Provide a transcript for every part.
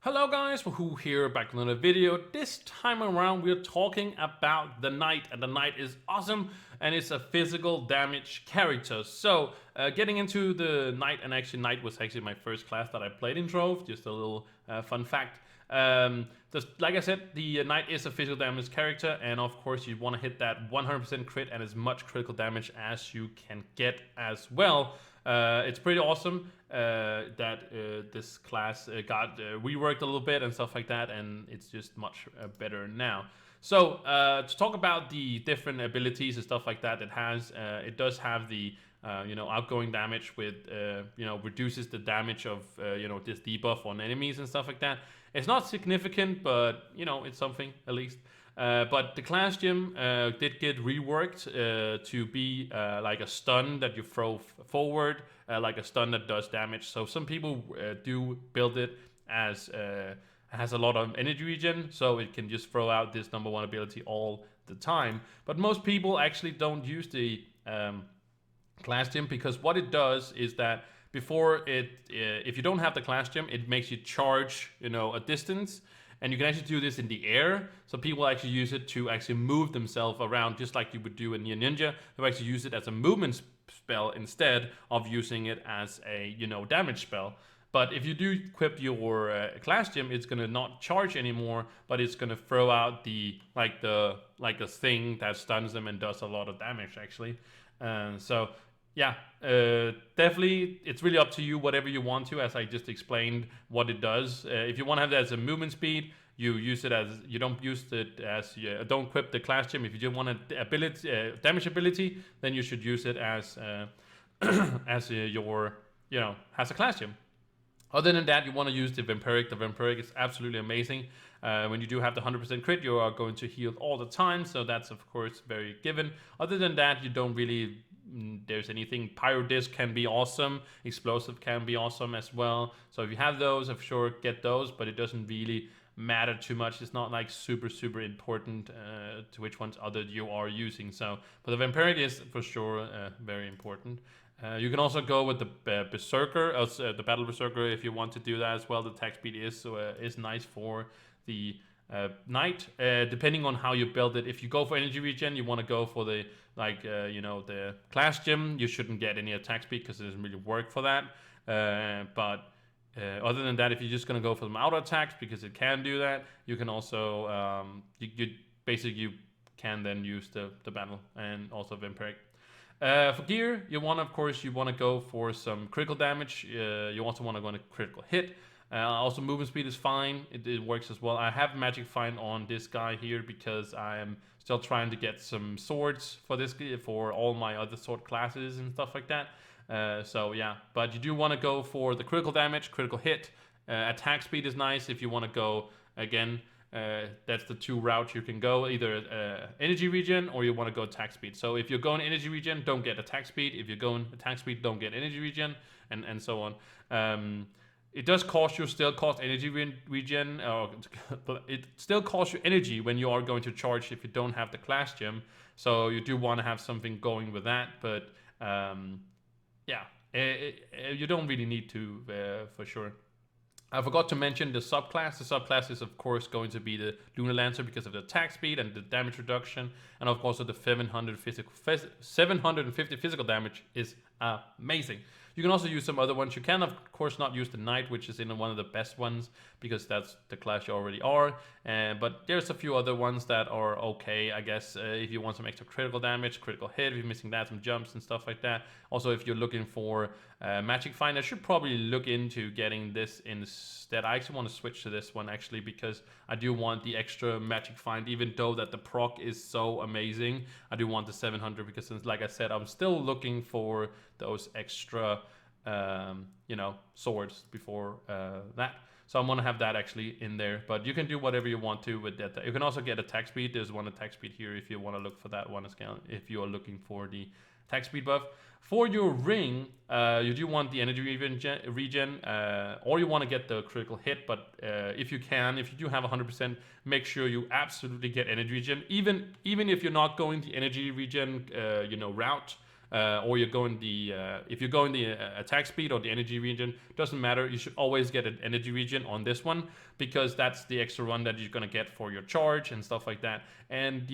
Hello guys, Wahoo here, back with another video. This time around we're talking about the Knight, and the Knight is awesome and it's a physical damage character. So getting into the Knight, and actually Knight was actually my first class that I played in Trove, just a little fun fact. Like I said, the Knight is a physical damage character, and of course you want to hit that 100% crit and as much critical damage as you can get as well. It's pretty awesome that this class got reworked a little bit and stuff like that, and it's just much better now. So to talk about the different abilities and stuff like that, it does have the outgoing damage with reduces the damage of this debuff on enemies and stuff like that. It's not significant, but it's something at least. But the class gym did get reworked to be like a stun that you throw forward, like a stun that does damage. So some people do build it as has a lot of energy regen, so it can just throw out this #1 ability all the time. But most people actually don't use the class gym, because what it does is that before if you don't have the class gym, it makes you charge a distance. And you can actually do this in the air. So people actually use it to actually move themselves around, just like you would do in Near Ninja. They actually use it as a movement spell instead of using it as a damage spell. But if you do equip your class gym, it's gonna not charge anymore, but it's gonna throw out the thing that stuns them and does a lot of damage actually. So yeah, definitely, it's really up to you, whatever you want to, as I just explained what it does. If you want to have it as a movement speed, you use it as, you don't use it as, don't equip the class gym. If you just want a ability, damage ability, then you should use it as as has a class gym. Other than that, you want to use the Vampiric. The Vampiric is absolutely amazing. When you do have the 100% crit, you are going to heal all the time, so that's of course very given. Other than that, you don't really there's anything. Pyro Disc can be awesome, Explosive can be awesome as well. So if you have those, I'm sure get those, but it doesn't really matter too much. It's not like super important to which ones other you are using. So, but the Vampiric is for sure very important. You can also go with the Berserker, the Battle Berserker, if you want to do that as well. The attack speed is nice for the Knight, depending on how you build it. If you go for energy regen, you want to go for the the class gym. You shouldn't get any attack speed because it doesn't really work for that. But other than that, if you're just gonna go for the auto attacks because it can do that, you can also you can then use the battle and also Vampiric. For gear, you want to go for some critical damage. You also want to go on a critical hit. Also, movement speed is fine. It works as well. I have magic find on this guy here because I am still trying to get some swords for all my other sword classes and stuff like that. So yeah, but you do want to go for the critical damage, critical hit. Attack speed is nice if you want to go again. That's the two routes you can go, either energy regen or you want to go attack speed. So if you're going energy regen, don't get attack speed. If you're going attack speed, don't get energy regen, and so on. It does still cost energy regen, but it still costs you energy when you are going to charge if you don't have the class gem. So you do want to have something going with that, but you don't really need to for sure. I forgot to mention the subclass. The subclass is of course going to be the Lunar Lancer because of the attack speed and the damage reduction, and of course the 750 physical damage is amazing. You can also use some other ones. You can of course not use the Knight, which is in one of the best ones because that's the class you already are. But there's a few other ones that are okay, I guess. If you want some extra critical damage, critical hit, if you're missing that, some jumps and stuff like that. Also, if you're looking for magic find, I should probably look into getting this instead. I actually want to switch to this one actually because I do want the extra magic find, even though that the proc is so amazing. I do want the 700 because, like I said, I'm still looking for those extra swords before that. So I'm gonna have that actually in there, but you can do whatever you want to with that. You can also get attack speed. There's one attack speed here if you want to look for that one as well, if you are looking for the attack speed buff. For your ring, you do want the energy regen, or you want to get the critical hit, but if you do have 100%, make sure you absolutely get energy regen, even if you're not going the energy regen route. or you're going the if you're going the attack speed or the energy regen, doesn't matter. You should always get an energy regen on this one, because that's the extra one that you're gonna get for your charge and stuff like that. And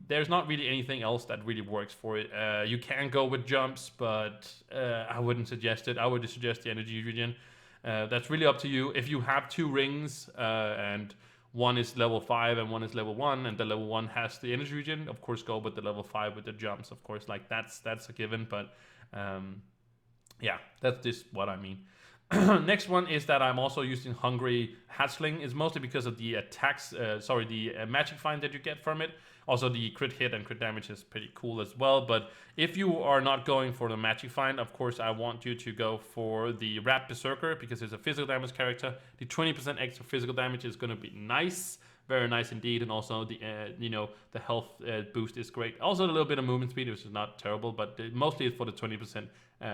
there's not really anything else that really works for it. You can go with jumps, but I wouldn't suggest it. I would suggest the energy regen. That's really up to you. If you have 2 rings and one is level 5 and one is level 1, and the level 1 has the energy regen, of course go with the level 5 with the jumps, of course, like that's a given. But yeah, that's just what I mean. Next one is that I'm also using Hungry Hatchling. It's mostly because of the attacks, the magic find that you get from it. Also, the crit hit and crit damage is pretty cool as well. But if you are not going for the magic find, of course, I want you to go for the Rat Berserker, because it's a physical damage character. The 20% extra physical damage is going to be nice. Very nice indeed. And also the the health boost is great. Also a little bit of movement speed, which is not terrible, but mostly it's for the 20%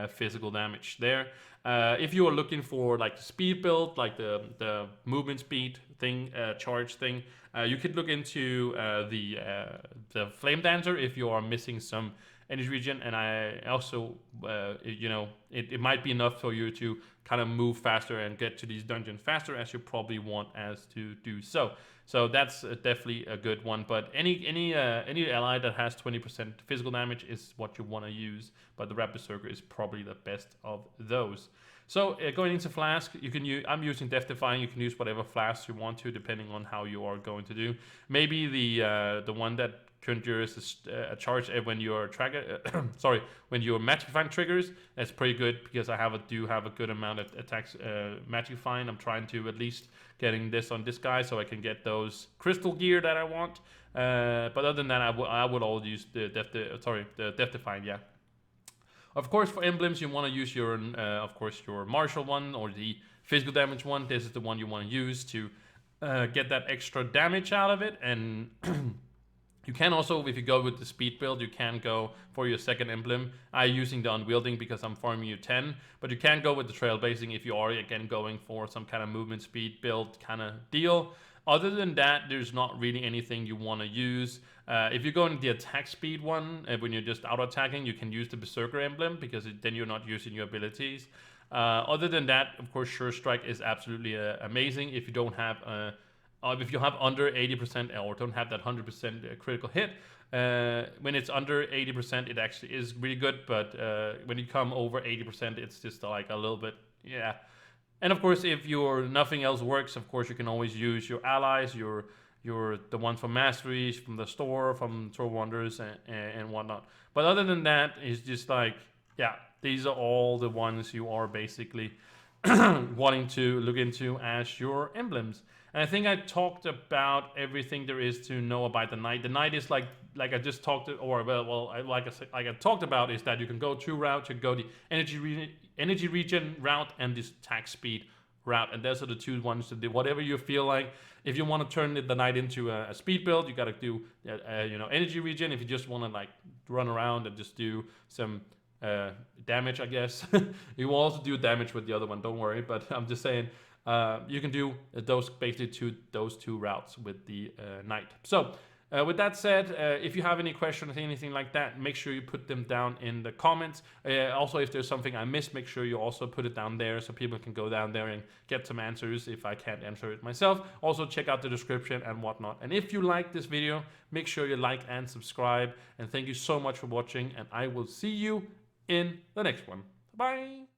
physical damage there. If you are looking for like the speed build, like the movement speed thing, charge thing, you could look into the Flame Dancer if you are missing some energy regen. And I also it might be enough for you to kind of move faster and get to these dungeons faster, as you probably want as to do so. So that's definitely a good one. But any ally that has 20% physical damage is what you want to use. But the Rat Berserker is probably the best of those. So going into Flask, you can use. I'm using Death Defying. You can use whatever Flask you want to, depending on how you are going to do. Maybe the one that conjures a charge when your trigger, when your Magic Find triggers. That's pretty good, because I do have a good amount of attacks Magic Find. I'm trying to at least getting this on this guy so I can get those crystal gear that I want. But other than that, I would all use the Death Defying. Yeah. Of course, for emblems, you want to use your your martial one or the physical damage one. This is the one you want to use to get that extra damage out of it. And you can also, if you go with the speed build, you can go for your second emblem. I'm using the Unwielding because I'm farming you 10, but you can go with the Trailblazing if you are again going for some kind of movement speed build kind of deal. Other than that, there's not really anything you want to use. If you're going the attack speed one, when you're just auto-attacking, you can use the Berserker emblem, because then you're not using your abilities. Other than that, of course, Sure Strike is absolutely amazing. If you don't have if you have under 80% or don't have that 100% critical hit, when it's under 80%, it actually is really good. But when you come over 80%, it's just like a little bit, yeah. And of course, if nothing else works, of course, you can always use your allies, the ones from Masteries, from the store, from Trove Wonders, and whatnot. But other than that, it's just like, yeah, these are all the ones you are basically wanting to look into as your emblems. And I think I talked about everything there is to know about the Knight. The Knight is like I just talked, like I talked about, is that you can go 2 routes. You can go the energy regen route and this attack speed route, and those are the 2 ones to do whatever you feel like. If you want to turn the Knight into a speed build, you got to do energy regen. If you just want to like run around and just do some damage, I guess you will also do damage with the other one, don't worry. But I'm just saying, you can do those 2 routes with the Knight. So with that said, if you have any questions or anything like that, make sure you put them down in the comments. Also, if there's something I missed, make sure you also put it down there so people can go down there and get some answers if I can't answer it myself. Also, check out the description and whatnot. And if you like this video, make sure you like and subscribe. And thank you so much for watching, and I will see you in the next one. Bye!